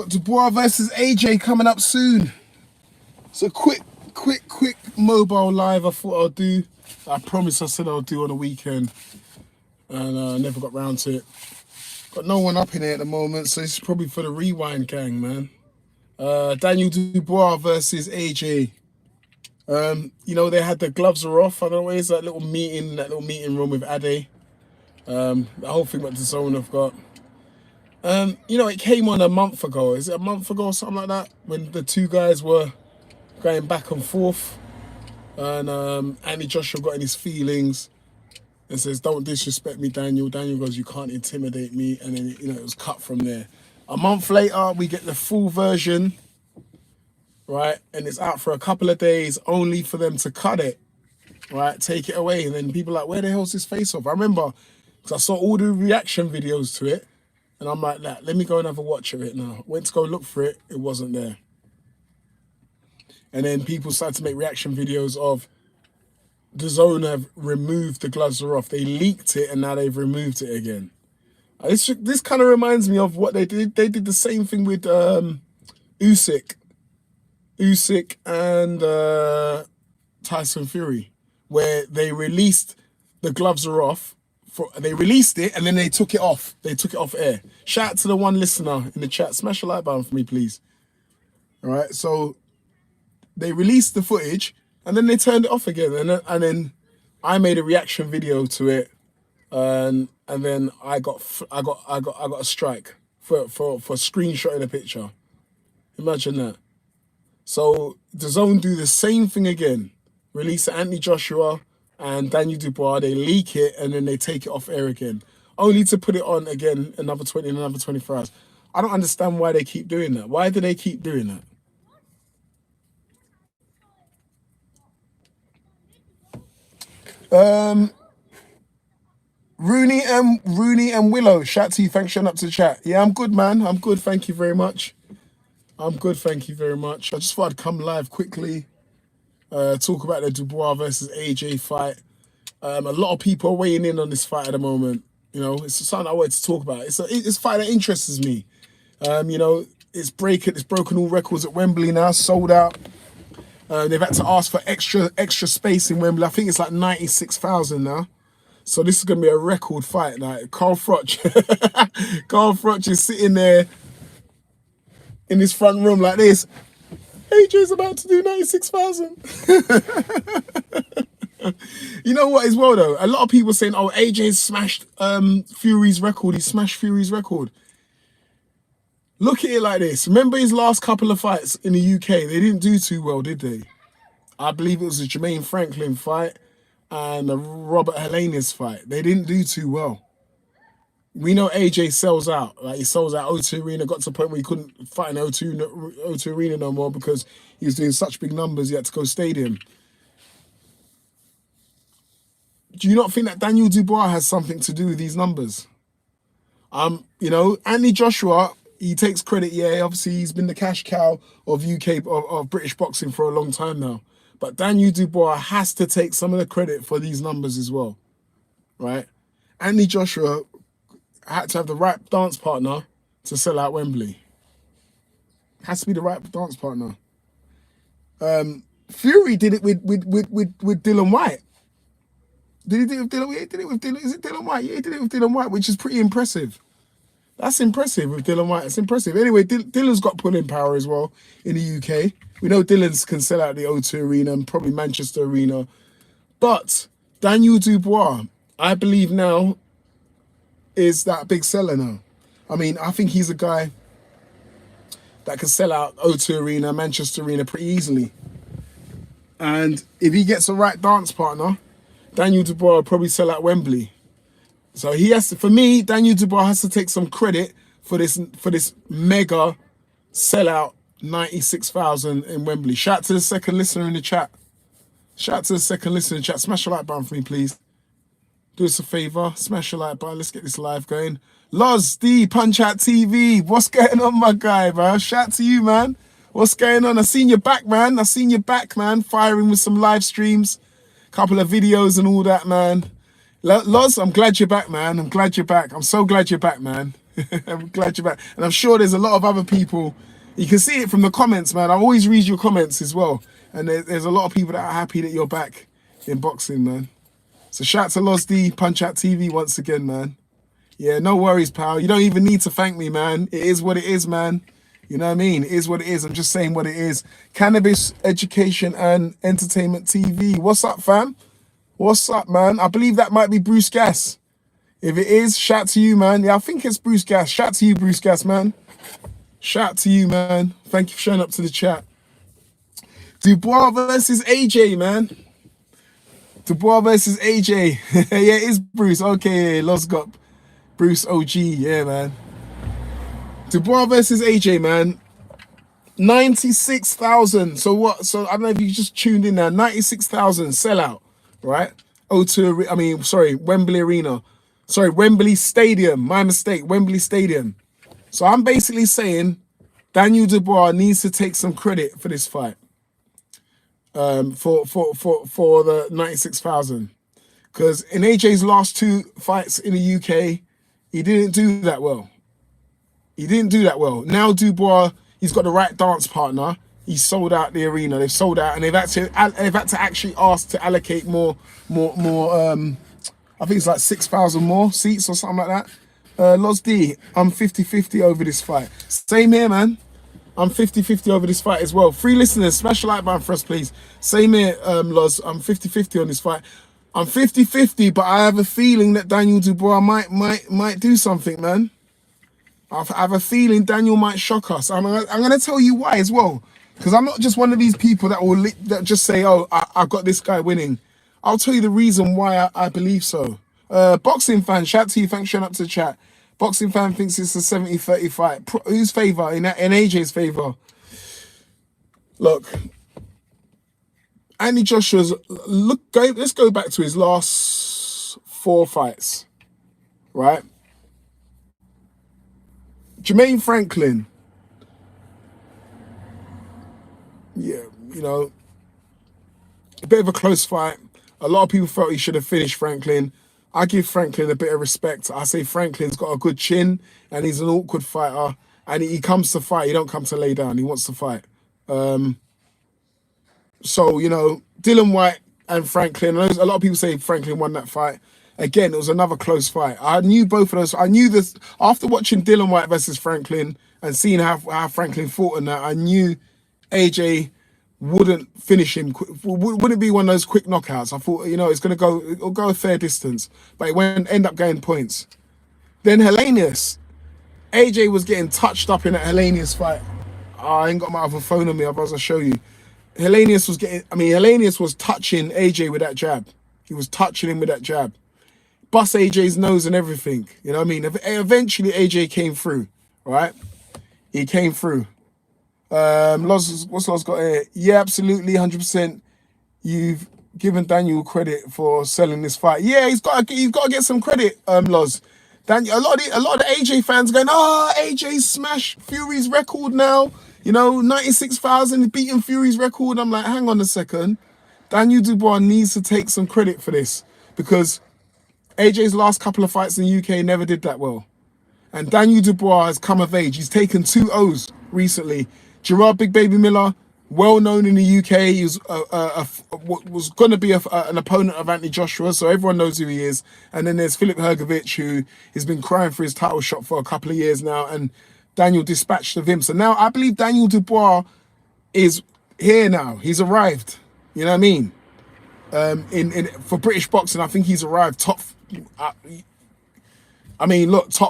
Got Dubois versus AJ coming up soon. It's a quick mobile live I thought I'll do. I promised I said I'll do on the weekend. And I never got round to it. Got no one up in here at the moment, so this is probably for the rewind gang, man. Daniel Dubois versus AJ. You know, they had the gloves are off. I don't know, where's that little meeting room with Ade. The whole thing what the zone have got. You know, it came on a month ago. Is it a month ago or something like that? When the two guys were going back and forth. And Andy Joshua got in his feelings and says, "Don't disrespect me, Daniel." Daniel goes, "You can't intimidate me." And then, you know, it was cut from there. A month later, we get the full version, right? And it's out for a couple of days only for them to cut it, right? Take it away. And then people are like, where the hell's this face off? I remember, because I saw all the reaction videos to it. And I'm like, let me go and have a watch of it now. Went to go look for it. It wasn't there. And then people started to make reaction videos of the zone have removed the gloves are off. They leaked it and now they've removed it again. This kind of reminds me of what they did. They did the same thing with Usyk and Tyson Fury, where they released the gloves are off. They released it and then they took it off. They took it off air. Shout out to the one listener in the chat. Smash a like button for me, please. All right. So they released the footage and then they turned it off again. And then I made a reaction video to it, and then I got a strike for screenshotting a picture. Imagine that. So the zone do the same thing again. Release Anthony Joshua and Daniel Dubois, they leak it and then they take it off air again, only to put it on again another 24 hours. I don't understand why they keep doing that. Why do they keep doing that? Rooney and Willow, shout to you. Thanks for showing up to the chat. Yeah, I'm good, man. I'm good. Thank you very much. I'm good. Thank you very much. I just thought I'd come live quickly. Talk about the Dubois versus AJ fight. A lot of people are weighing in on this fight at the moment. You know, it's something I wanted to talk about. It's a fight that interests me. You know, it's broken all records at Wembley now, sold out. They've had to ask for extra space in Wembley. I think it's like 96,000 now. So this is gonna be a record fight. Like Carl Froch, Carl Froch is sitting there in his front room like this. AJ's about to do 96,000. You know what as well though? A lot of people saying, oh, AJ's smashed Fury's record. He smashed Fury's record. Look at it like this. Remember his last couple of fights in the UK? They didn't do too well, did they? I believe it was a Jermaine Franklin fight and a Robert Helenius fight. They didn't do too well. We know AJ sells out. Like he sells out O2 Arena. Got to the point where he couldn't fight in O2 Arena no more because he was doing such big numbers. He had to go stadium. Do you not think that Daniel Dubois has something to do with these numbers? You know, Anthony Joshua, he takes credit. Yeah, obviously he's been the cash cow of of British boxing for a long time now. But Daniel Dubois has to take some of the credit for these numbers as well, right? Anthony Joshua had to have the right dance partner to sell out Wembley. Has to be the right dance partner. Fury did it with Dylan White. Did he do it with Dylan? Yeah, he did it with Dylan. Is it Dylan White? Yeah, he did it with Dylan White, which is pretty impressive. That's impressive with Dylan White. It's impressive. Anyway, Dylan's got pulling power as well in the UK. We know Dylan's can sell out the O2 Arena and probably Manchester Arena. But Daniel Dubois, I believe now, is that big seller now. I mean, I think he's a guy that can sell out O2 Arena, Manchester Arena pretty easily. And if he gets the right dance partner, Daniel Dubois will probably sell out Wembley. So he has to, for me, Daniel Dubois has to take some credit for this mega sellout 96,000 in Wembley. Shout out to the second listener in the chat. Shout out to the second listener in the chat. Smash a like button for me, please. Do us a favor, smash a like button. Let's get this live going. Loz D Punch Out TV, what's going on, my guy, bro? Shout out to you, man. What's going on? I seen you back, man. I seen you back, man. Firing with some live streams, couple of videos and all that, man. Loz, I'm glad you're back, man. I'm glad you're back. I'm so glad you're back, man. I'm glad you're back. And I'm sure there's a lot of other people. You can see it from the comments, man. I always read your comments as well. And there's a lot of people that are happy that you're back in boxing, man. So shout out to Los D, Punch Out TV once again, man. Yeah, no worries, pal. You don't even need to thank me, man. It is what it is, man. You know what I mean? It is what it is. I'm just saying what it is. Cannabis Education and Entertainment TV. What's up, fam? What's up, man? I believe that might be Bruce Gas. If it is, shout to you, man. Yeah, I think it's Bruce Gas. Shout to you, Bruce Gas, man. Shout to you, man. Thank you for showing up to the chat. Dubois versus AJ, man. Dubois versus AJ. Yeah, it is Bruce. Okay, Los got Bruce OG. Yeah, man. Dubois versus AJ, man. 96,000. So what? So I don't know if you just tuned in there. 96,000 sellout, right? Wembley Arena. Sorry, Wembley Stadium. My mistake. Wembley Stadium. So I'm basically saying Daniel Dubois needs to take some credit for this fight. For the 96,000. Because in AJ's last 2 fights in the UK, he didn't do that well. He didn't do that well. Now Dubois, he's got the right dance partner. He's sold out the arena. They've sold out, and they've had to actually ask to allocate more. I think it's like 6,000 more seats or something like that. Los D, I'm 50-50 over this fight. Same here, man. I'm 50-50 over this fight as well. 3 listeners, smash the like button for us, please. Same here, Los. I'm 50-50 on this fight. I'm 50-50, but I have a feeling that Daniel Dubois might do something, man. I have a feeling Daniel might shock us. I'm going to tell you why as well. Because I'm not just one of these people that just say, oh, I got this guy winning. I'll tell you the reason why I believe so. Boxing fan, shout to you. Thanks for showing up to the chat. Boxing fan thinks it's a 70-30 fight. Whose favour? In AJ's favour. Look. Andy Joshua's... let's go back to his last 4 fights. Right? Jermaine Franklin, yeah, you know, a bit of a close fight. A lot of people felt he should have finished Franklin. I give Franklin a bit of respect. I say Franklin's got a good chin and he's an awkward fighter. And he comes to fight. He don't come to lay down. He wants to fight. So, you know, Dylan White and Franklin, a lot of people say Franklin won that fight. Again, it was another close fight. I knew both of those. I knew this after watching Dylan White versus Franklin and seeing how Franklin fought in that. I knew AJ wouldn't finish him. Wouldn't be one of those quick knockouts. I thought, you know, it'll go a fair distance, but it won't end up going points. Then Hellenius, AJ was getting touched up in that Hellenius fight. I ain't got my other phone on me. Otherwise, I'll show you. Hellenius was touching AJ with that jab. He was touching him with that jab. Bust AJ's nose and everything. You know what I mean? Eventually, AJ came through, right? He came through. What's Loz got here? Yeah, absolutely, 100%. You've given Daniel credit for selling this fight. Yeah, he's got to get some credit, Loz. Daniel, a lot of the AJ fans going, oh, AJ smashed Fury's record now. You know, 96,000 beating Fury's record. I'm like, hang on a second. Daniel Dubois needs to take some credit for this because AJ's last couple of fights in the UK never did that well. And Daniel Dubois has come of age. He's taken 2 O's recently. Gerard Big Baby Miller, well known in the UK. He was going to be an opponent of Anthony Joshua, so everyone knows who he is. And then there's Filip Hrgovic, who has been crying for his title shot for a couple of years now, and Daniel dispatched of him. So now I believe Daniel Dubois is here now. He's arrived. You know what I mean? For British boxing, I think he's arrived top. Top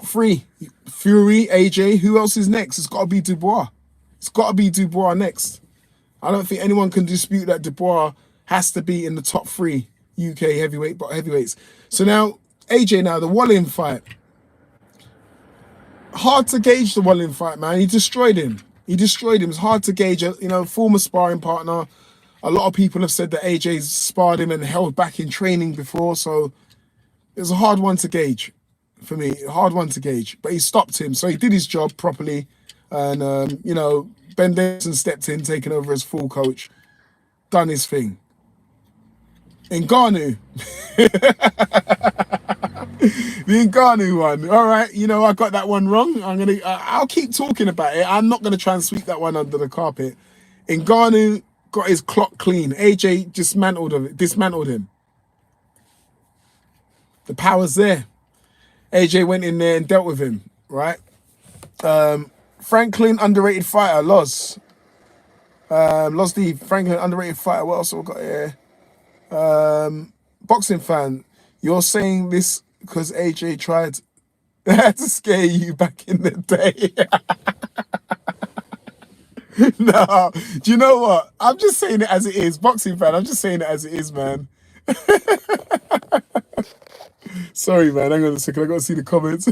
3. Fury, AJ. Who else is next? It's got to be Dubois. It's got to be Dubois next. I don't think anyone can dispute that Dubois has to be in the top 3 UK heavyweights. So now, AJ, the Wallin fight. Hard to gauge the Wallin fight, man. He destroyed him. It's hard to gauge. You know, former sparring partner. A lot of people have said that AJ's sparred him and held back in training before, so it's a hard one to gauge for me. But he stopped him, so he did his job properly. And, you know, Ben Davison stepped in, taking over as full coach, done his thing. Ngannou. The Ngannou one. All right, you know I got that one wrong. I'll keep talking about it. I'm not gonna try and sweep that one under the carpet. Ngannou got his clock clean. AJ dismantled him. The power's there. AJ went in there and dealt with him. Right. Franklin, underrated fighter. Lost the Franklin, underrated fighter. What else have we got here? Boxing fan. You're saying this because AJ tried to scare you back in the day. No, do you know what? I'm just saying it as it is. Boxing fan, I'm just saying it as it is, man. Sorry, man. Hang on a second. I got to see the comments.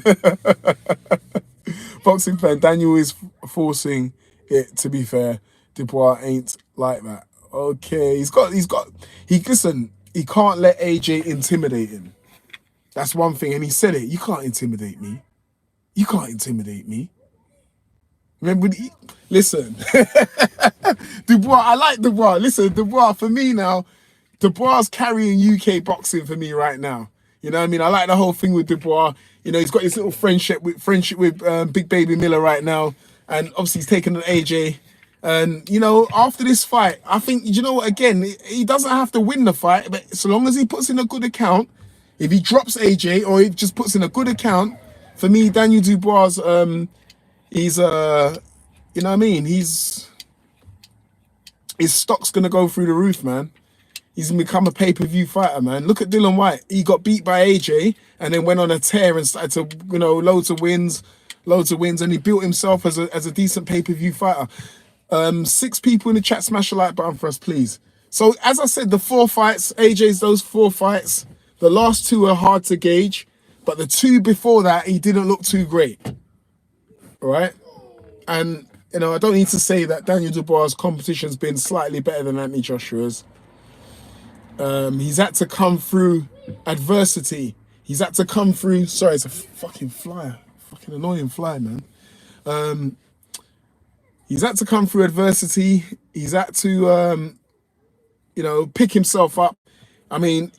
Boxing fan, Daniel is forcing it, to be fair. Dubois ain't like that. Okay, listen, he can't let AJ intimidate him. That's one thing. And he said it. You can't intimidate me. You can't intimidate me. Remember, listen, Dubois, I like Dubois. Listen, Dubois, for me now, Dubois carrying UK boxing for me right now. You know what I mean? I like the whole thing with Dubois. You know, he's got his little friendship with Big Baby Miller right now. And obviously he's taken an AJ. And, you know, after this fight, I think, you know what, again, he doesn't have to win the fight, but so long as he puts in a good account, if he drops AJ or he just puts in a good account, for me, Daniel Dubois, he's, you know what I mean? His stock's going to go through the roof, man. He's going to become a pay-per-view fighter, man. Look at Dillian Whyte. He got beat by AJ and then went on a tear and started to, you know, loads of wins, and he built himself as a decent pay-per-view fighter. 6 people in the chat, smash the like button for us, please. So, as I said, the 4 fights, AJ's those 4 fights, the last 2 are hard to gauge, but the 2 before that, he didn't look too great. All right? And, you know, I don't need to say that Daniel Dubois' competition's been slightly better than Anthony Joshua's. He's had to come through adversity. He's had to come through... Sorry, it's a fucking fly. Fucking annoying fly, man. He's had to come through adversity. He's had to, you know, pick himself up. I mean,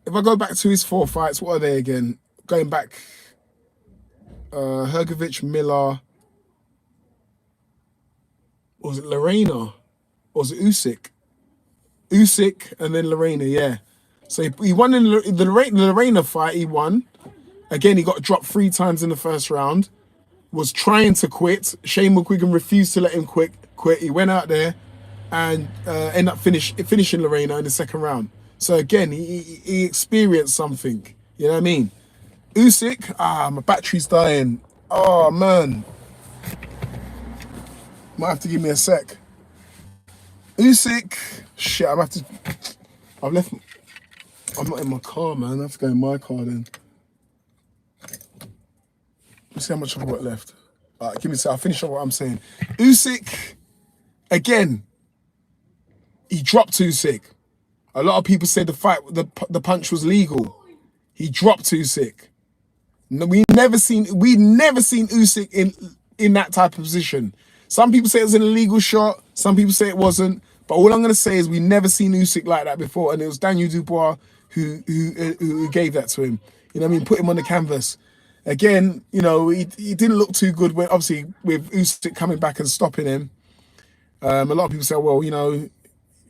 if I go back to his 4 fights, what are they again? Going back, Hrgovic, Miller, was it Lorena? Or was it Usyk? Usyk and then Lorena, yeah. So he won in the Lorena fight, he won. Again, he got dropped 3 times in the first round. Was trying to quit. Shane McGuigan refused to let him quit. He went out there and ended up finishing Lorena in the second round. So again, he experienced something. You know what I mean? Usyk, my battery's dying. Oh man. Might have to give me a sec. Usyk, shit, I'm not in my car, man. I have to go in my car then. Let's see how much I've got left. All right, give me a sec. I'll finish up what I'm saying. Usyk, again, he dropped Usyk. A lot of people said the punch was legal. He dropped Usyk. We never seen Usyk in that type of position. Some people say it was an illegal shot. Some people say it wasn't. But all I'm going to say is we never seen Usyk like that before, and it was Daniel Dubois who gave that to him. You know what I mean? Put him on the canvas. Again, you know, he didn't look too good when, obviously, with Usyk coming back and stopping him. A lot of people say, well, you know,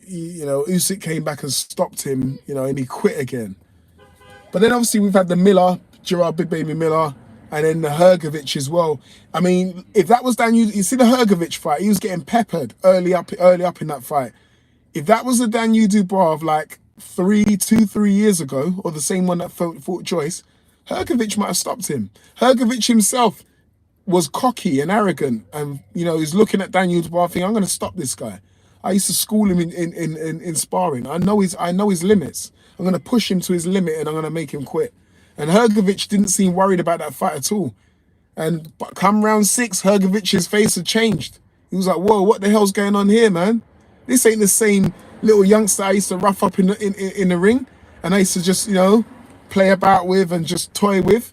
Usyk came back and stopped him, you know, and he quit again. But then obviously we've had the Miller, Gerard Big Baby Miller, and then the Hrgovic as well. I mean, if that was Daniel, you see the Hrgovic fight, he was getting peppered early up in that fight. If that was the Daniel Dubois of like 3 years ago, or the same one that fought Joyce, Hrgovic might have stopped him. Hrgovic himself was cocky and arrogant, and you know, he's looking at Daniel Dubois thinking, I'm going to stop this guy. I used to school him in sparring. I know his limits. I'm going to push him to his limit, and I'm going to make him quit. And Hrgovic didn't seem worried about that fight at all. And come round 6, Hrgovic's face had changed. He was like, whoa, what the hell's going on here, man? This ain't the same little youngster I used to rough up in the ring, and I used to just, you know, play about with and just toy with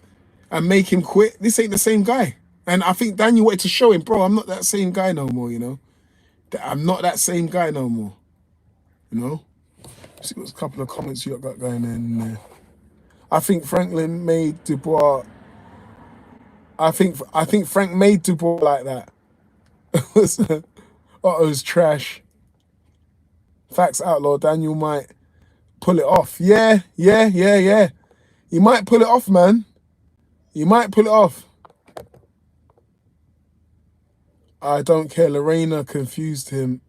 and make him quit. This ain't the same guy. And I think Daniel wanted to show him, bro, I'm not that same guy no more, you know. I'm not that same guy no more, you know. See what's a couple of comments you got going in there. I think Franklin made Dubois. I think Frank made Dubois like that. Otto's trash. Facts outlaw. Daniel might pull it off. Yeah, yeah, yeah, yeah. He might pull it off, man. He might pull it off. I don't care. Lorena concussed him,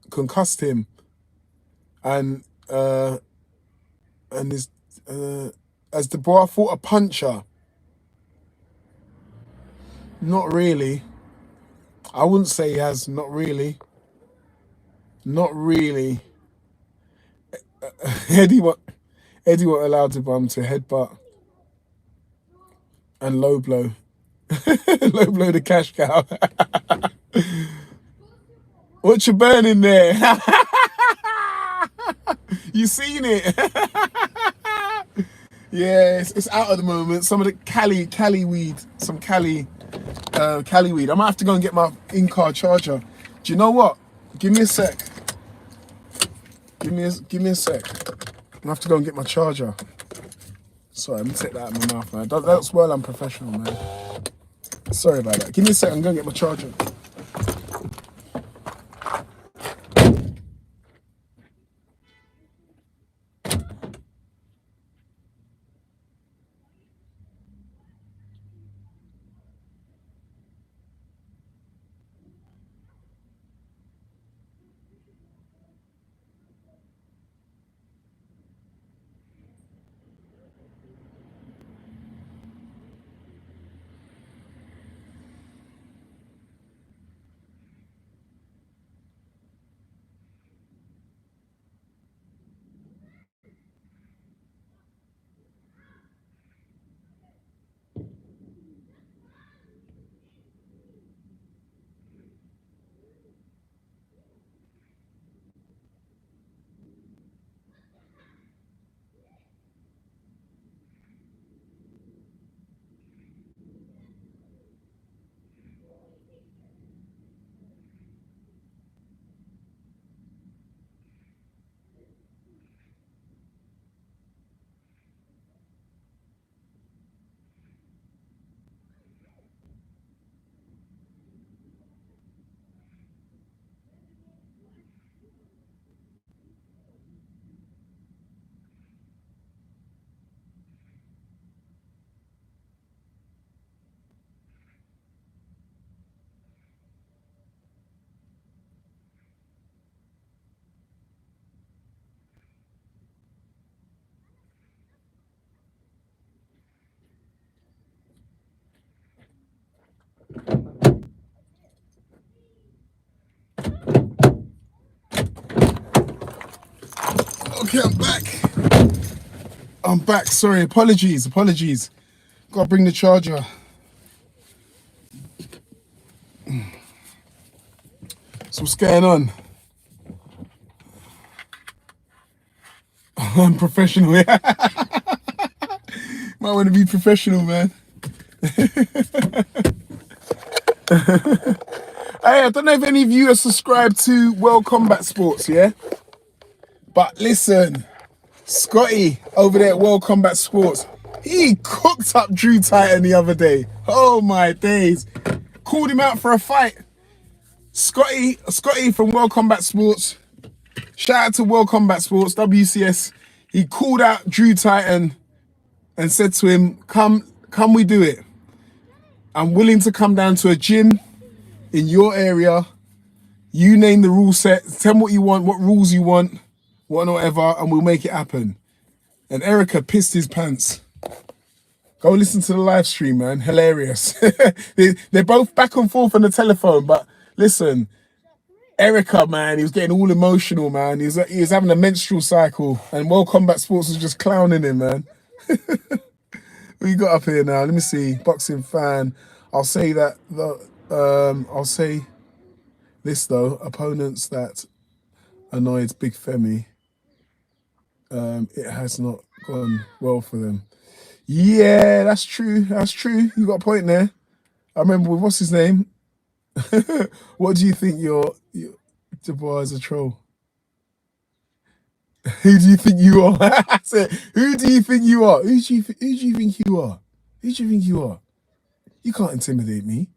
and his as Dubois fought a puncher. Not really. I wouldn't say he has. Not really. Not really. Eddie won't allow Dubois to headbutt and low blow. Low blow the cash cow. What you burning there? You seen it? Yeah, it's out at the moment. Some of the Cali weed, some Cali weed. I might have to go and get my in-car charger. Do you know what? Give me a sec. Give me a sec. I have to go and get my charger. Sorry, let me take that out of my mouth, man. That's well unprofessional, man. Sorry about that. Give me a sec. I'm going to get my charger. Okay, I'm back. I'm back. Sorry, apologies. Gotta bring the charger. So what's going on? I'm professional, yeah. Might want to be professional, man. Hey, I don't know if any of you are subscribed to World Combat Sports, yeah? But listen, Scotty over there at World Combat Sports, he cooked up Drew Titan the other day. Oh my days. Called him out for a fight. Scotty from World Combat Sports. Shout out to World Combat Sports, WCS. He called out Drew Titan and said to him, come we do it. I'm willing to come down to a gym in your area. You name the rule set. Tell me what you want, what rules you want, whatever, and we'll make it happen. And Erica pissed his pants. Go listen to the live stream, man. Hilarious. They're both back and forth on the telephone, but listen, Erica, man, he was getting all emotional, man. He was having a menstrual cycle, and World Combat Sports was just clowning him, man. What you got up here now? Let me see. Boxing fan. I'll say that. I'll say this though. Opponents that annoyed Big Femi. It has not gone well for them. Yeah, that's true. That's true. You got a point there. I remember with what's his name. What do you think? Your Dubois is a troll. Who do you think you are? I said, who do you think you are? Who do you think you are? Who do you think you are? You can't intimidate me.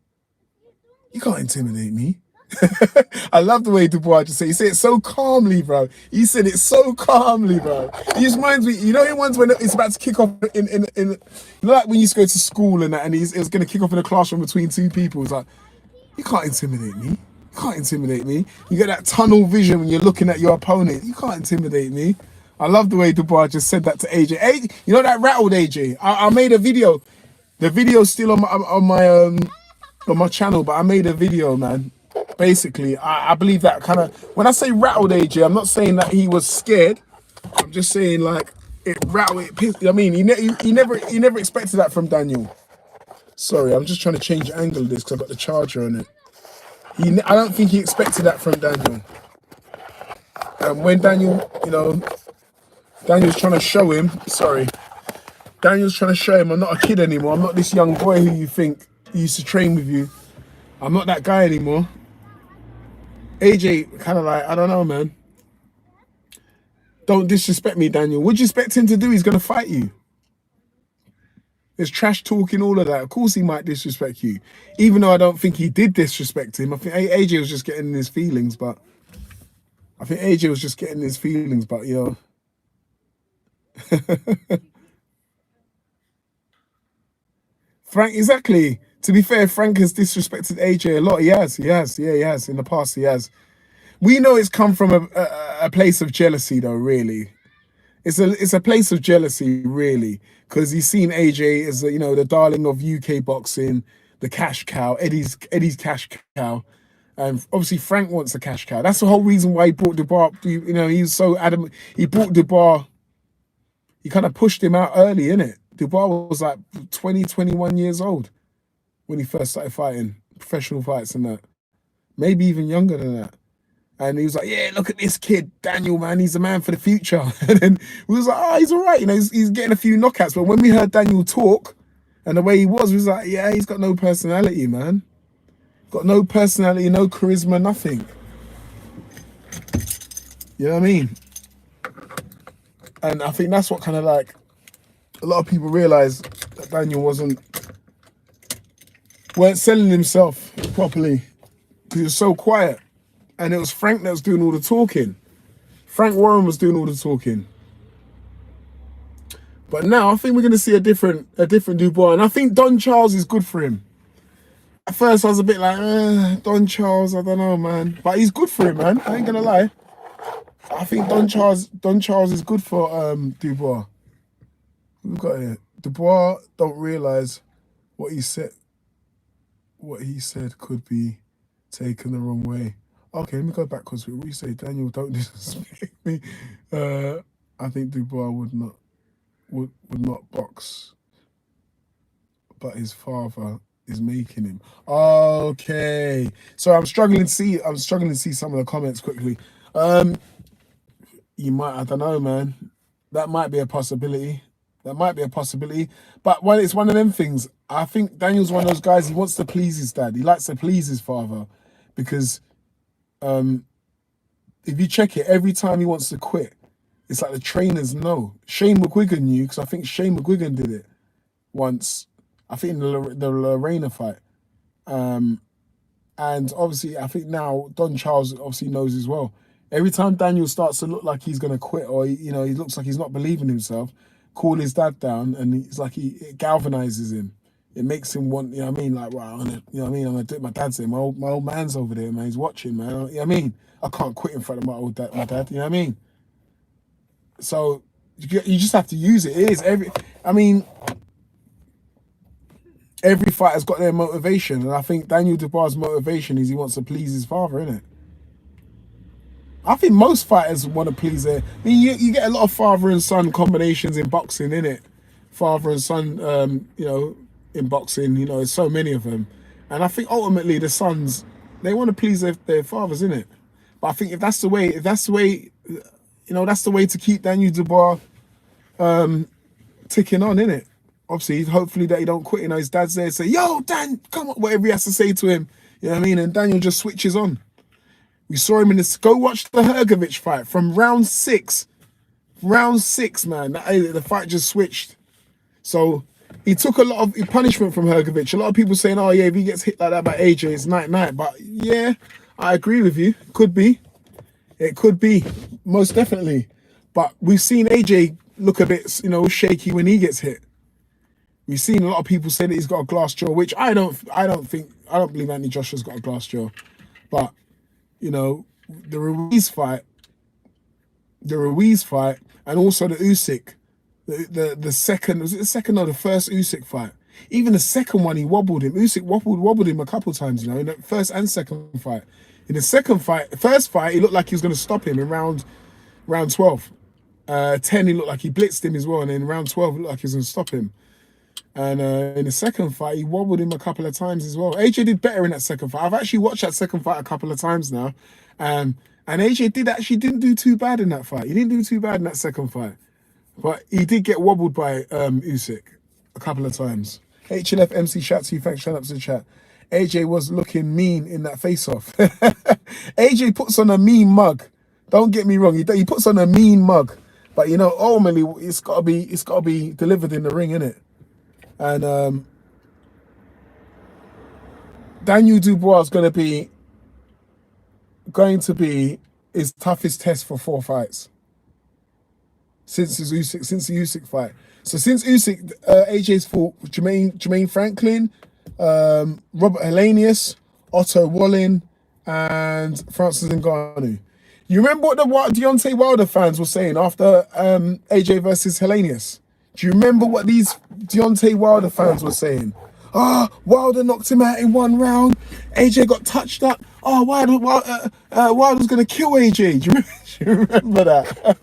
You can't intimidate me. I love the way Dubois just said. He said it so calmly, bro. He said it so calmly, bro. He just reminds me, you know, in ones when it's about to kick off in you know, like when you used to go to school and that, and it's going to kick off in a classroom between two people. It's like, you can't intimidate me. You can't intimidate me. You get that tunnel vision when you're looking at your opponent. You can't intimidate me. I love the way Dubois just said that to AJ. You know that rattled AJ. I made a video. The video's still on my channel, but I made a video, man. Basically, I believe that kind of, when I say rattled AJ, I'm not saying that he was scared. I'm just saying like it rattled, it pissed. I mean, he never expected that from Daniel. Sorry, I'm just trying to change the angle of this because I've got the charger on it. I don't think he expected that from Daniel. And when Daniel, you know, Daniel's trying to show him, Daniel's trying to show him I'm not a kid anymore. I'm not this young boy who you think used to train with you. I'm not that guy anymore. AJ kind of like, I don't know, man. Don't disrespect me, Daniel. What do you expect him to do? He's going to fight you. There's trash talking, all of that. Of course he might disrespect you. Even though I don't think he did disrespect him. I think AJ was just getting in his feelings, but... you know... Frank, exactly. To be fair, Frank has disrespected AJ a lot. He has. Yeah, he has. In the past, he has. We know it's come from a place of jealousy, though, really. It's a place of jealousy, really, because he's seen AJ as, you know, the darling of UK boxing, the cash cow, Eddie's cash cow. And obviously Frank wants a cash cow. That's the whole reason why he brought Dubois. You know, he was so adamant. He brought Dubois. He kind of pushed him out early, innit? Dubois was like 20, 21 years old when he first started fighting professional fights and that. Maybe even younger than that. And he was like, yeah, look at this kid, Daniel, man. He's a man for the future. And then we was like, oh, he's all right. You know, he's getting a few knockouts. But when we heard Daniel talk and the way he was, we was like, yeah, he's got no personality, man. Got no personality, no charisma, nothing. You know what I mean? And I think that's what kind of like, a lot of people realize that Daniel weren't selling himself properly because he was so quiet. And it was Frank that was doing all the talking. Frank Warren was doing all the talking. But now I think we're going to see a different Dubois. And I think Don Charles is good for him. At first I was a bit like, Don Charles, I don't know, man. But he's good for him, man. I ain't going to lie. I think Don Charles is good for Dubois. We've got here. Dubois don't realise what he said could be taken the wrong way. Okay, let me go back because we say, Daniel, don't disrespect me. I think Dubois would not box, but his father is making him. Okay, so I'm struggling to see some of the comments quickly. You might, I don't know, man. That might be a possibility. But it's one of them things. I think Daniel's one of those guys. He wants to please his dad. He likes to please his father because. If you check it, every time he wants to quit, it's like the trainers know. Shane McGuigan knew, because I think Shane McGuigan did it once, I think in the Lorena fight. And obviously, I think now Don Charles obviously knows as well. Every time Daniel starts to look like he's going to quit or, you know, he looks like he's not believing himself, call his dad down and it's like it galvanizes him. It makes him want, you know what I mean? Like, wow, you know what I mean? I'm going to do it. My dad's there. My old man's over there, man. He's watching, man. You know what I mean? I can't quit in front of my dad. You know what I mean? So you just have to use it. It is every fighter's got their motivation. And I think Daniel Dubois' motivation is he wants to please his father, innit? I think most fighters want to please their... I mean, you get a lot of father and son combinations in boxing, innit? Father and son, you know, in boxing, you know, there's so many of them. And I think ultimately the sons, they want to please their fathers, innit? But I think if that's the way, you know, that's the way to keep Daniel Dubois ticking on, innit? Obviously, hopefully that he don't quit. You know, his dad's there to say, yo, Dan, come on, whatever he has to say to him. You know what I mean? And Daniel just switches on. We saw him in this, go watch the Hrgovic fight from round 6. Round 6, man, the fight just switched. So he took a lot of punishment from Hrgovic. A lot of people saying, oh, yeah, if he gets hit like that by AJ, it's night-night. But, yeah, I agree with you. Could be. It could be, most definitely. But we've seen AJ look a bit, shaky when he gets hit. We've seen a lot of people say that he's got a glass jaw, which I don't believe Anthony Joshua's got a glass jaw. But, the Ruiz fight, and also the Usyk, the second, was it the second or the first Usyk fight? Even the second one, he wobbled him. Usyk wobbled him a couple times, in the first and second fight. In the first fight, he looked like he was going to stop him in round 12. 10, he looked like he blitzed him as well, and in round 12, it looked like he was going to stop him. And in the second fight, he wobbled him a couple of times as well. AJ did better in that second fight. I've actually watched that second fight a couple of times now. And AJ didn't do too bad in that fight. He didn't do too bad in that second fight. But he did get wobbled by Usyk a couple of times. HLF MC shout to you, thanks, shout up to the chat. AJ was looking mean in that face-off. AJ puts on a mean mug. Don't get me wrong, he puts on a mean mug. But ultimately it's gotta be delivered in the ring, innit? And Daniel Dubois is going to be his toughest test for 4 fights since the Usyk fight. So since Usyk, AJ's fought Jermaine Franklin, Robert Helenius, Otto Wallin, and Francis Ngannou. You remember what the Deontay Wilder fans were saying after AJ versus Helenius? Do you remember what these Deontay Wilder fans were saying? Wilder knocked him out in 1 round. AJ got touched up. Wilder's going to kill AJ. Do you remember that?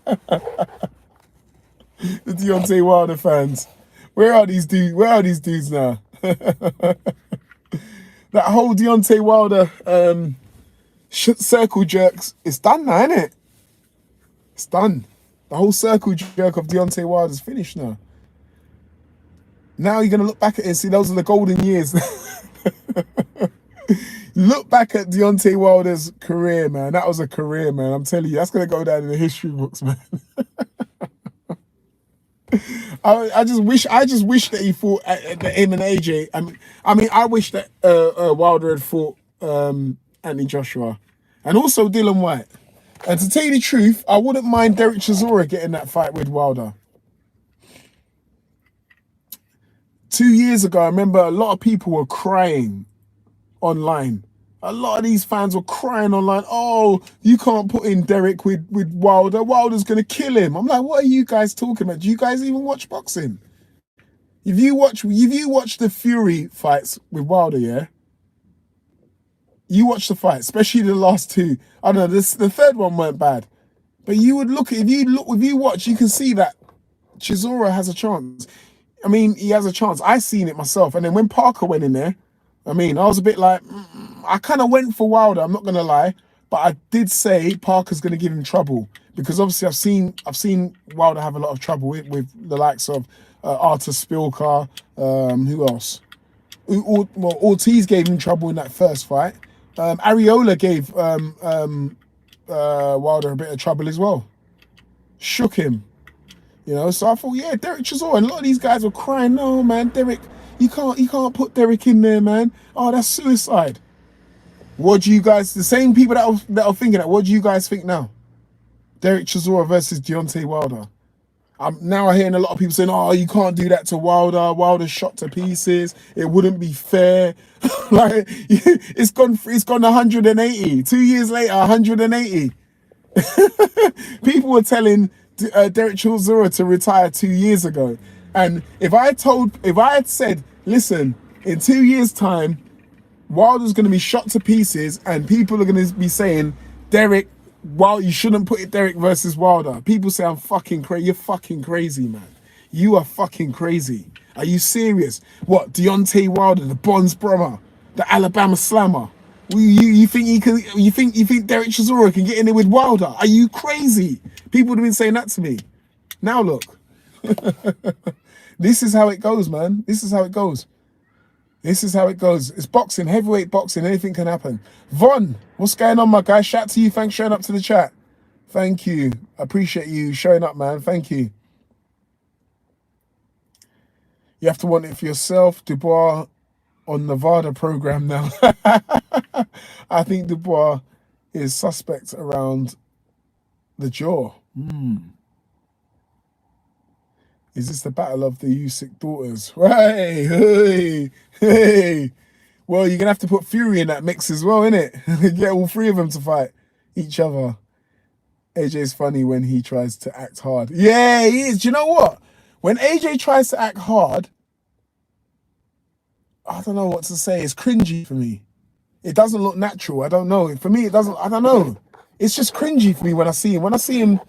The Deontay Wilder fans. Where are these dudes now? That whole Deontay Wilder circle jerks, it's done now, isn't it? It's done. The whole circle jerk of Deontay Wilder's finished now. Now you're going to look back at it and see those are the golden years. Look back at Deontay Wilder's career, man. That was a career, man. I'm telling you, that's going to go down in the history books, man. I just wish that he fought him and AJ. I wish that Wilder had fought Anthony Joshua and also Dylan White. And to tell you the truth, I wouldn't mind Derek Chisora getting that fight with Wilder. 2 years ago, I remember a lot of people were crying online. A lot of these fans were crying online. Oh, you can't put in Derek with Wilder. Wilder's going to kill him. I'm like, what are you guys talking about? Do you guys even watch boxing? If you watch the Fury fights with Wilder, yeah? You watch the fight, especially the last 2. I don't know, the third one weren't bad. But you would look, if you watch, you can see that Chisora has a chance. I mean, he has a chance. I seen it myself. And then when Parker went in there, I was a bit like, I kind of went for Wilder, I'm not going to lie. But I did say Parker's going to give him trouble. Because obviously I've seen Wilder have a lot of trouble with the likes of Artur Spilka. Who else? Ortiz gave him trouble in that first fight. Ariola gave Wilder a bit of trouble as well. Shook him. So I thought, yeah, Derek Chisora. And a lot of these guys were crying, no, man, Derek, you can't put Derek in there, man. Oh, that's suicide. What do you guys, the same people that are thinking that, what do you guys think now? Derek Chisora versus Deontay Wilder. I'm now hearing a lot of people saying, oh, you can't do that to Wilder. Wilder's shot to pieces. It wouldn't be fair. Like, it's gone 180. 2 years later, 180. People were telling Derek Chisora to retire 2 years ago. And if I had said, listen, in 2 years' time, Wilder's going to be shot to pieces and people are going to be saying, Derek, you shouldn't put it Derek versus Wilder. People say I'm fucking crazy. You're fucking crazy, man. You are fucking crazy. Are you serious? What, Deontay Wilder, the Bonds brother, the Alabama slammer? You think Derek Chisora can get in there with Wilder? Are you crazy? People would have been saying that to me. Now look. This is how it goes, man. This is how it goes. This is how it goes. It's boxing, heavyweight boxing. Anything can happen. Von, what's going on, my guy? Shout to you. Thanks for showing up to the chat. Thank you. I appreciate you showing up, man. Thank you. You have to want it for yourself. Dubois on Nevada program now. I think Dubois is suspect around the jaw. Is this the battle of the Usyk daughters? Right. Hey. Well, you're going to have to put Fury in that mix as well, innit? Get all three of them to fight each other. AJ's funny when he tries to act hard. Yeah, he is. Do you know what? When AJ tries to act hard, I don't know what to say. It's cringy for me. It doesn't look natural. I don't know. For me, it doesn't. I don't know. It's just cringy for me when I see him. When I see him,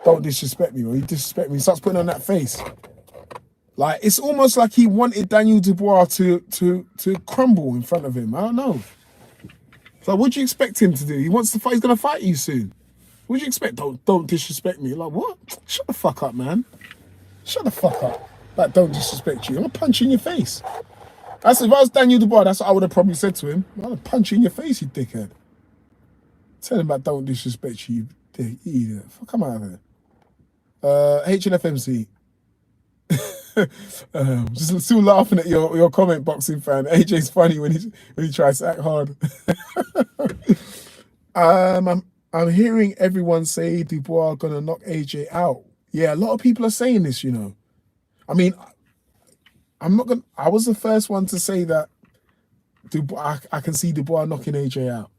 don't disrespect me. Or he disrespect me. He starts putting on that face. Like, it's almost like he wanted Daniel Dubois to crumble in front of him. I don't know. So what do you expect him to do? He wants to fight. He's gonna fight you soon. What do you expect? Don't disrespect me. Like, what? Shut the fuck up, man. Shut the fuck up. Like, don't disrespect you. I'm gonna punch you in your face. If I was Daniel Dubois, that's what I would have probably said to him. I'm gonna punch you in your face, you dickhead. Tell him about don't disrespect you, you idiot. Fuck, come out of there. HNFMC. Just still laughing at your comment, boxing fan. AJ's funny when he tries to act hard. I'm hearing everyone say Dubois gonna knock AJ out. Yeah, a lot of people are saying this, you know. I mean, I was the first one to say that Dubois, I can see Dubois knocking AJ out.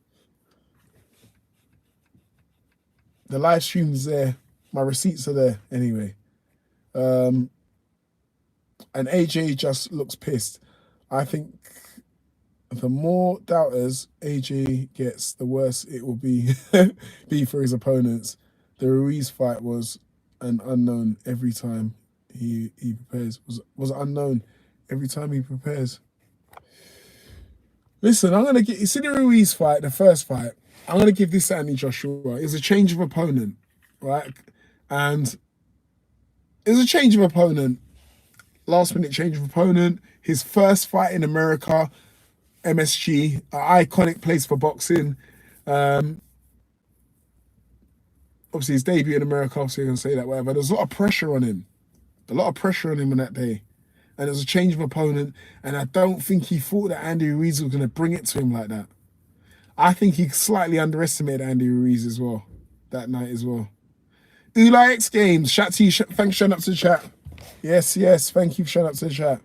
The live stream's there. My receipts are there anyway. And AJ just looks pissed. I think the more doubters AJ gets, the worse it will be for his opponents. The Ruiz fight was an unknown every time he prepares. Was unknown every time he prepares. Listen, I'm gonna get you see the Ruiz fight, the first fight. I'm gonna give this to Anthony Joshua. It's a change of opponent, right? And it's a change of opponent. Last minute change of opponent. His first fight in America, MSG, an iconic place for boxing. Obviously his debut in America, obviously I'm gonna say that, whatever. There's a lot of pressure on him. A lot of pressure on him on that day. And there's a change of opponent. And I don't think he thought that Andy Ruiz was going to bring it to him like that. I think he slightly underestimated Andy Ruiz as well, that night as well. Ula X Games, shout to you. Thanks for showing up to the chat. Yes, thank you for showing up to the chat.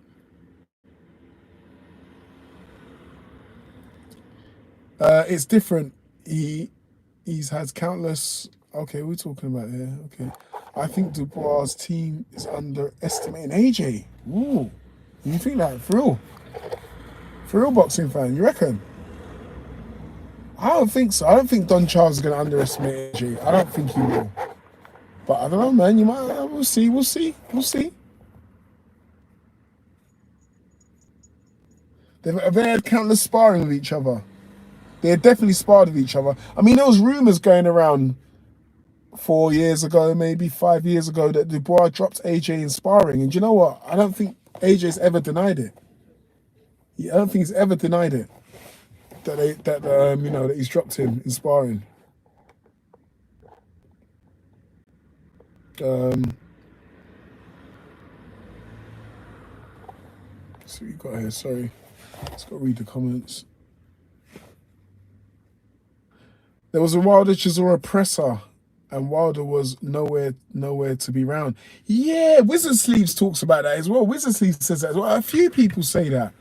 It's different. He's had countless... Okay, we're talking about here. Okay. I think Dubois' team is underestimating AJ. Ooh. You think that? For real? For real, boxing fan, you reckon? I don't think so. I don't think Don Charles is going to underestimate AJ. I don't think he will. But I don't know, man. You might... We'll see. They've had countless sparring with each other. They definitely sparred with each other. I mean, there was rumours going around 4 years ago, maybe 5 years ago, that Dubois dropped AJ in sparring. And you know what? I don't think AJ's ever denied it. I don't think he's ever denied it. That he's dropped him in sparring. Let's see what you got here. Sorry. Let's go read the comments. There was a Wilder Chisora presser, and Wilder was nowhere to be found. Yeah, Wizard Sleeves talks about that as well. Wizard Sleeves says that as well. A few people say that.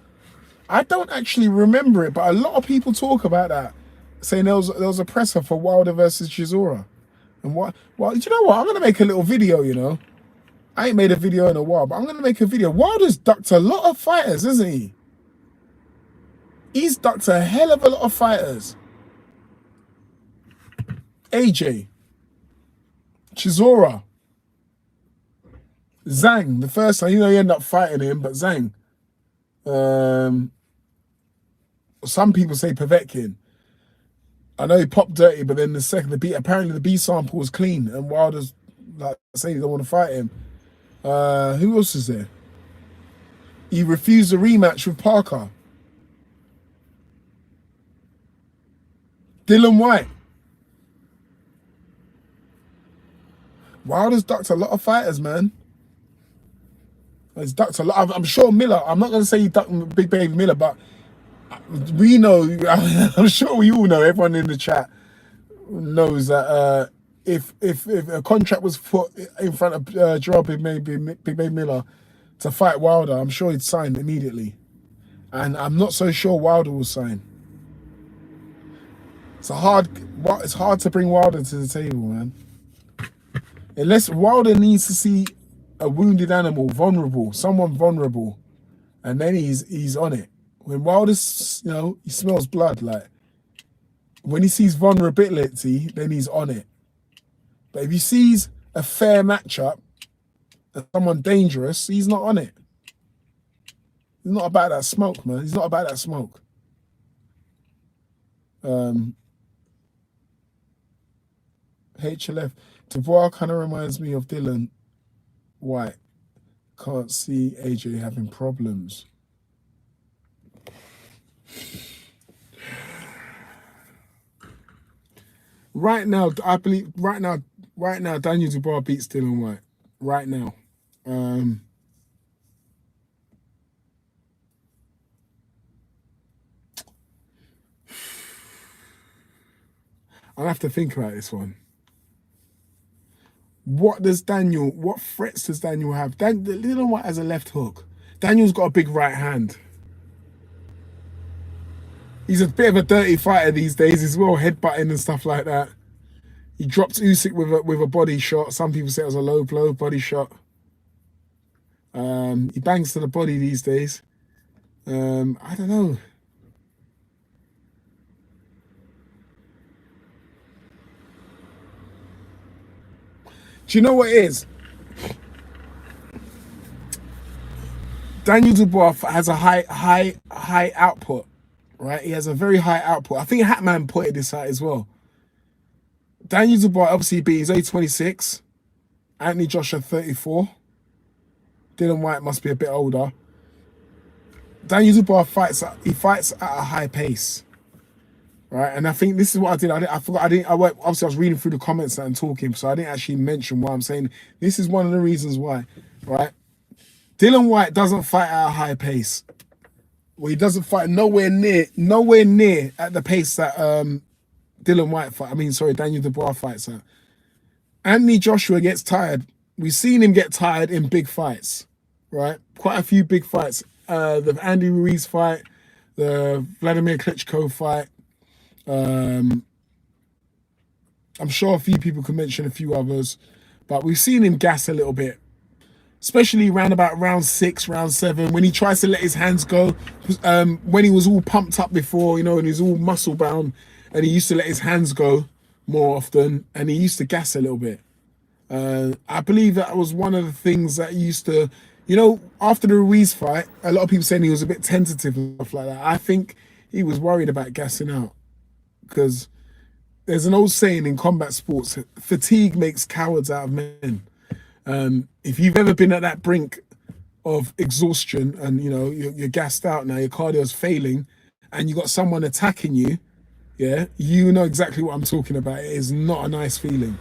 I don't actually remember it, but a lot of people talk about that, saying there was a presser for Wilder versus Chisora. And well, do you know what? I'm gonna make a little video. You know, I ain't made a video in a while, but I'm gonna make a video. Wilder's ducked a lot of fighters, isn't he? He's ducked a hell of a lot of fighters. AJ, Chisora, Zhang, the first time, you end up fighting him, but Zhang. Some people say Povetkin. I know he popped dirty, but then apparently the B sample was clean, and Wilder's like saying he don't want to fight him. Who else is there? He refused a rematch with Parker. Dylan White. Wilder's ducked a lot of fighters, man. He's ducked a lot. I'm sure Miller. I'm not going to say he ducked Big Baby Miller, but we know. I'm sure we all know. Everyone in the chat knows that if a contract was put in front of Gerard Big Baby Miller to fight Wilder, I'm sure he'd sign immediately. And I'm not so sure Wilder will sign. It's hard to bring Wilder to the table, man. Unless Wilder needs to see a wounded animal, someone vulnerable, and then he's on it. When Wilder's, he smells blood. Like when he sees vulnerability, then he's on it. But if he sees a fair matchup and someone dangerous, he's not on it. He's not about that smoke, man. He's not about that smoke. HLF. Dubois kind of reminds me of Dylan White. Can't see AJ having problems. Right now, I believe right now, Daniel Dubois beats Dylan White. Right now. I'll have to think about this one. What threats does Daniel have? Dylan White has a left hook. Daniel's got a big right hand. He's a bit of a dirty fighter these days as well, headbutting and stuff like that. He dropped Usyk with a body shot. Some people say it was a low blow body shot. He bangs to the body these days. I don't know. Do you know what it is? Daniel Dubois has a high output, right? He has a very high output. I think Hatman pointed this out as well. Daniel Dubois obviously he's only 26. Anthony Joshua 34. Dylan White must be a bit older. Daniel Dubois fights at a high pace. Right, and I think this is what I did. I forgot. Obviously, I was reading through the comments and talking, so I didn't actually mention why I'm saying this is one of the reasons why. Right, Dylan White doesn't fight at a high pace. Well, he doesn't fight nowhere near at the pace that Daniel Dubois fights at. Anthony Joshua gets tired. We've seen him get tired in big fights. Right, quite a few big fights. The Andy Ruiz fight, the Vladimir Klitschko fight. I'm sure a few people can mention a few others, but we've seen him gas a little bit, especially around about round 6, round 7, when he tries to let his hands go. When he was all pumped up before, and he was all muscle bound, and he used to let his hands go more often, and he used to gas a little bit. I believe that was one of the things that used to, after the Ruiz fight, a lot of people saying he was a bit tentative and stuff like that. I think he was worried about gassing out. Because there's an old saying in combat sports, fatigue makes cowards out of men. If you've ever been at that brink of exhaustion and, you're gassed out now, your cardio's failing, and you got someone attacking you, yeah, you know exactly what I'm talking about. It is not a nice feeling.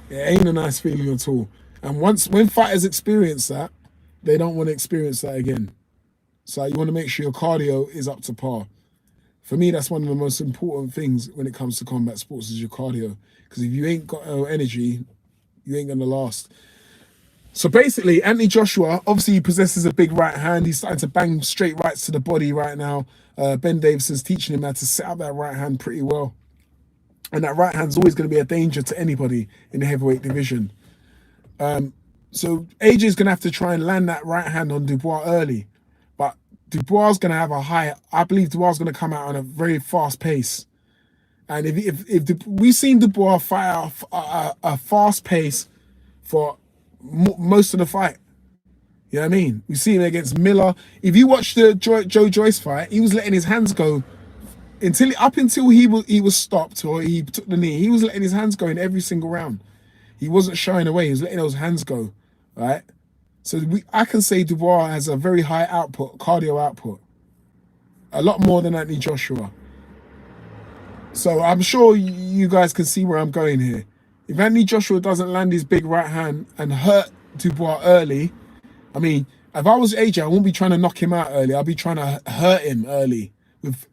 It ain't a nice feeling at all. And when fighters experience that, they don't want to experience that again. So you want to make sure your cardio is up to par. For me, that's one of the most important things when it comes to combat sports is your cardio. Because if you ain't got energy, you ain't going to last. So basically, Anthony Joshua, obviously he possesses a big right hand. He's starting to bang straight rights to the body right now. Ben Davison's teaching him how to set up that right hand pretty well. And that right hand's always going to be a danger to anybody in the heavyweight division. So AJ's going to have to try and land that right hand on Dubois early. But Dubois is going to have I believe Dubois is going to come out on a very fast pace. And if we've seen Dubois fight a fast pace for most of the fight. You know what I mean? We see him against Miller. If you watch the Joe Joyce fight, he was letting his hands go until he was stopped or he took the knee. He was letting his hands go in every single round. He wasn't shying away. He was letting those hands go, right? So I can say Dubois has a very high output, cardio output, a lot more than Anthony Joshua. So I'm sure you guys can see where I'm going here. If Anthony Joshua doesn't land his big right hand and hurt Dubois early, I mean, if I was AJ, I wouldn't be trying to knock him out early. I'd be trying to hurt him early with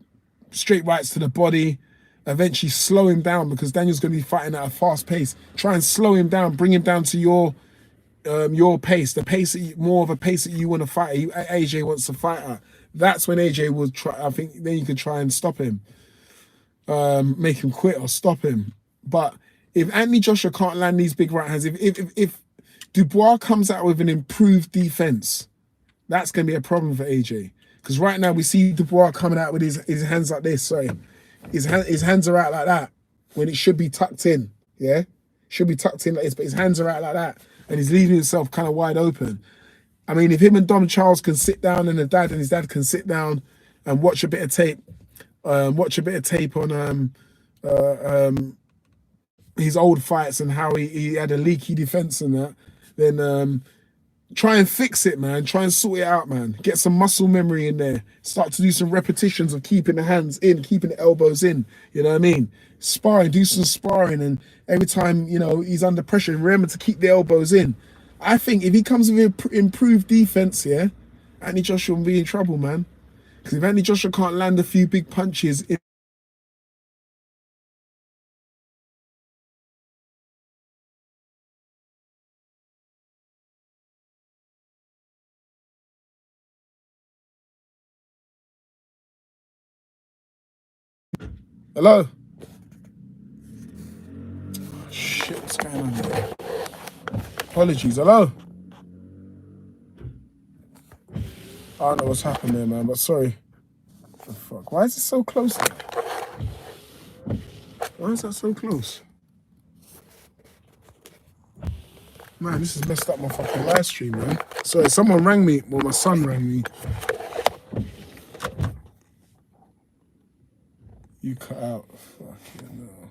straight rights to the body, eventually slow him down because Daniel's going to be fighting at a fast pace. Try and slow him down, bring him down to your pace, the pace that more of a pace that you want to fight. AJ wants to fight at. That's when AJ will try. I think then you could try and stop him, make him quit or stop him. But if Anthony Joshua can't land these big right hands, if Dubois comes out with an improved defense, that's going to be a problem for AJ. Because right now we see Dubois coming out with his hands like this. Sorry, his hands are out like that when it should be tucked in. Yeah, should be tucked in like this, but his hands are out like that, and he's leaving himself kind of wide open. I mean, if him and Dom Charles can sit down, and his dad can sit down and watch a bit of tape, on his old fights and how he had a leaky defense and that, then try and fix it, man. Try and sort it out, man. Get some muscle memory in there. Start to do some repetitions of keeping the hands in, keeping the elbows in. You know what I mean? Sparring, do some sparring, and every time, you know, he's under pressure, remember to keep the elbows in. I think if he comes with improved defense here, Anthony Joshua will be in trouble, man. Because if Anthony Joshua can't land a few big punches, hello? Oh, shit, what's going on here? Apologies, hello? I don't know what's happened there, man, but sorry. What the fuck? Why is it so close there? Why is that so close? Man, this has messed up my fucking live stream, man. Sorry, someone rang me. Well, my son rang me. You cut out. Fucking hell.